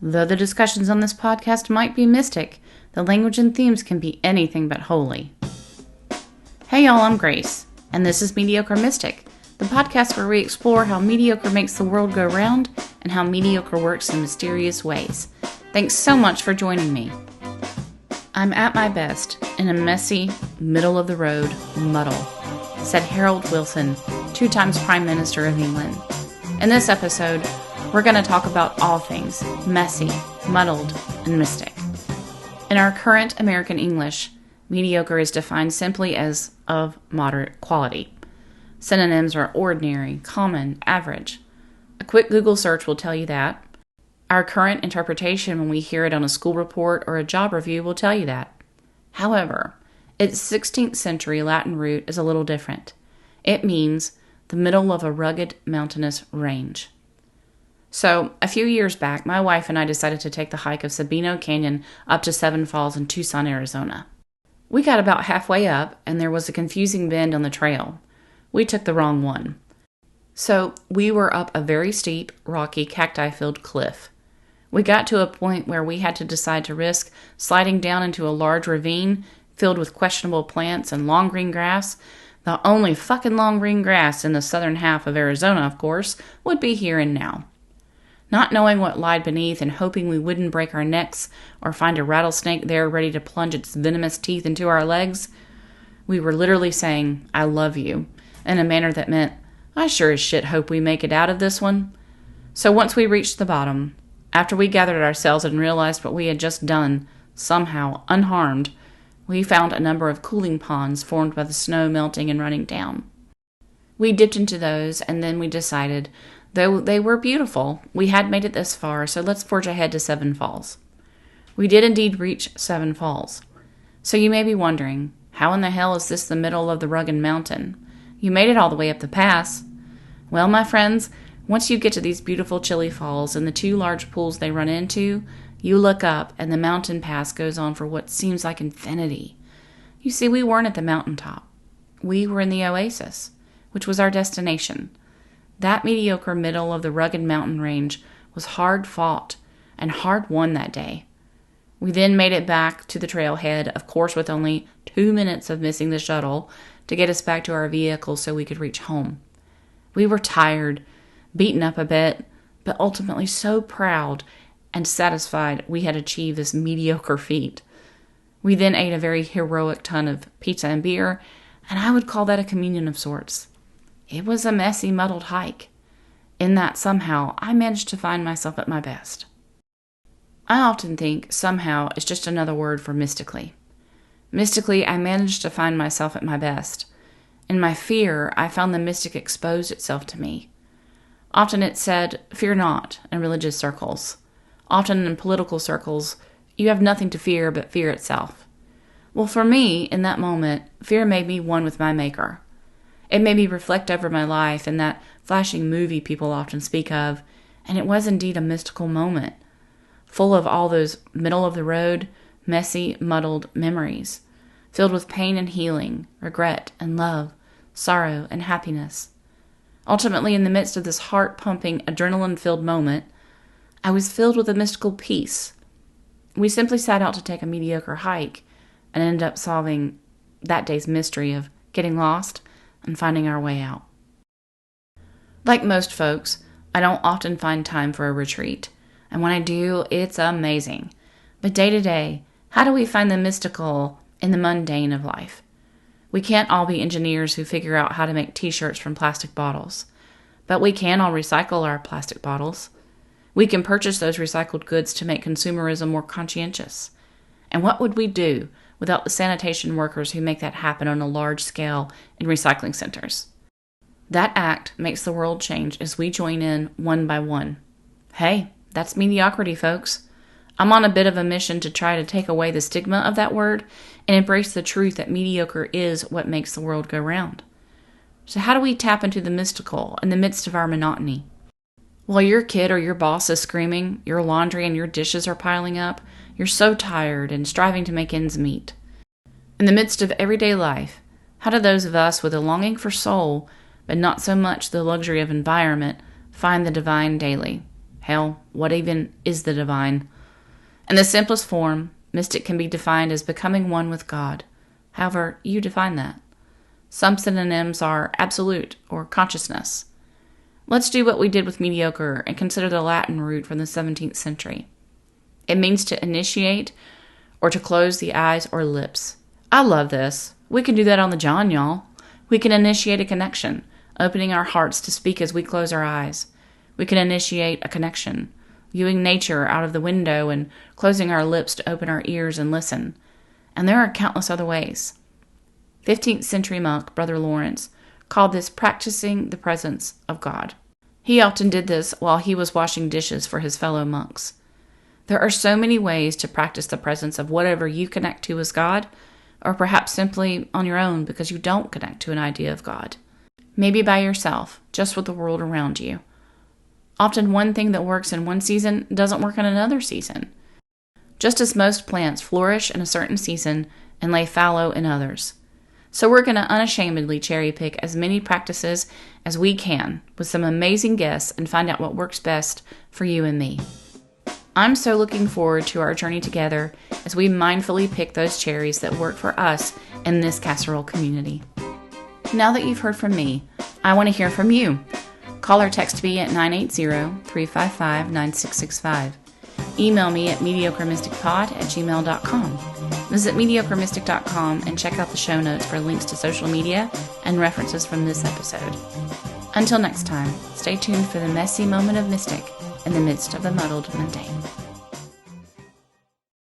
Though the discussions on this podcast might be mystic, the language and themes can be anything but holy. Hey y'all, I'm Grace, and this is Mediocre Mystic, the podcast where we explore how mediocre makes the world go round and how mediocre works in mysterious ways. Thanks so much for joining me. I'm at my best in a messy, middle-of-the-road muddle, said Harold Wilson, 2 times Prime Minister of England. In this episode, we're going to talk about all things messy, muddled, and mystic. In our current American English, mediocre is defined simply as of moderate quality. Synonyms are ordinary, common, average. A quick Google search will tell you that. Our current interpretation when we hear it on a school report or a job review will tell you that. However, its 16th century Latin root is a little different. It means the middle of a rugged mountainous range. So, a few years back, my wife and I decided to take the hike of Sabino Canyon up to Seven Falls in Tucson, Arizona. We got about halfway up, and there was a confusing bend on the trail. We took the wrong one. So, we were up a very steep, rocky, cacti-filled cliff. We got to a point where we had to decide to risk sliding down into a large ravine filled with questionable plants and long green grass. The only fucking long green grass in the southern half of Arizona, of course, would be here and now. Not knowing what lied beneath and hoping we wouldn't break our necks or find a rattlesnake there ready to plunge its venomous teeth into our legs, we were literally saying, "I love you," in a manner that meant, "I sure as shit hope we make it out of this one." So once we reached the bottom, after we gathered ourselves and realized what we had just done, somehow unharmed, we found a number of cooling ponds formed by the snow melting and running down. We dipped into those, and then we decided, though they were beautiful, we had made it this far, so let's forge ahead to Seven Falls. We did indeed reach Seven Falls. So you may be wondering, how in the hell is this the middle of the rugged mountain? You made it all the way up the pass. Well, my friends, once you get to these beautiful chilly falls and the 2 large pools they run into, you look up and the mountain pass goes on for what seems like infinity. You see, we weren't at the mountaintop. We were in the oasis, which was our destination. That mediocre middle of the rugged mountain range was hard fought and hard won that day. We then made it back to the trailhead, of course with only 2 minutes of missing the shuttle to get us back to our vehicle so we could reach home. We were tired, beaten up a bit, but ultimately so proud and satisfied we had achieved this mediocre feat. We then ate a very heroic ton of pizza and beer, and I would call that a communion of sorts. It was a messy, muddled hike. In that, somehow, I managed to find myself at my best. I often think somehow is just another word for mystically. Mystically, I managed to find myself at my best. In my fear, I found the mystic exposed itself to me. Often it's said, "Fear not," in religious circles. Often in political circles, you have nothing to fear but fear itself. Well, for me, in that moment, fear made me one with my maker. It made me reflect over my life in that flashing movie people often speak of, and it was indeed a mystical moment, full of all those middle-of-the-road, messy, muddled memories, filled with pain and healing, regret and love, sorrow and happiness. Ultimately, in the midst of this heart-pumping, adrenaline-filled moment, I was filled with a mystical peace. We simply set out to take a mediocre hike and ended up solving that day's mystery of getting lost and finding our way out. Like most folks, I don't often find time for a retreat, and when I do, it's amazing. But day to day, how do we find the mystical in the mundane of life? We can't all be engineers who figure out how to make t-shirts from plastic bottles, but we can all recycle our plastic bottles. We can purchase those recycled goods to make consumerism more conscientious. And what would we do without the sanitation workers who make that happen on a large scale in recycling centers? That act makes the world change as we join in one by one. Hey, that's mediocrity, folks. I'm on a bit of a mission to try to take away the stigma of that word and embrace the truth that mediocre is what makes the world go round. So how do we tap into the mystical in the midst of our monotony? While your kid or your boss is screaming, your laundry and your dishes are piling up, you're so tired and striving to make ends meet. In the midst of everyday life, how do those of us with a longing for soul, but not so much the luxury of environment, find the divine daily? Hell, what even is the divine? In the simplest form, mystic can be defined as becoming one with God. However, you define that. Some synonyms are absolute or consciousness. Let's do what we did with mediocre and consider the Latin root from the 17th century. It means to initiate or to close the eyes or lips. I love this. We can do that on the John, y'all. We can initiate a connection, opening our hearts to speak as we close our eyes. We can initiate a connection, viewing nature out of the window and closing our lips to open our ears and listen. And there are countless other ways. 15th century monk Brother Lawrence called this practicing the presence of God. He often did this while he was washing dishes for his fellow monks. There are so many ways to practice the presence of whatever you connect to as God, or perhaps simply on your own because you don't connect to an idea of God. Maybe by yourself, just with the world around you. Often one thing that works in one season doesn't work in another season. Just as most plants flourish in a certain season and lay fallow in others. So we're going to unashamedly cherry pick as many practices as we can with some amazing guests and find out what works best for you and me. I'm so looking forward to our journey together as we mindfully pick those cherries that work for us in this casserole community. Now that you've heard from me, I want to hear from you. Call or text me at 980-355-9665. Email me at mediocremysticpod@gmail.com. Visit mediocremystic.com and check out the show notes for links to social media and references from this episode. Until next time, stay tuned for the messy moment of mystic in the midst of the muddled mundane.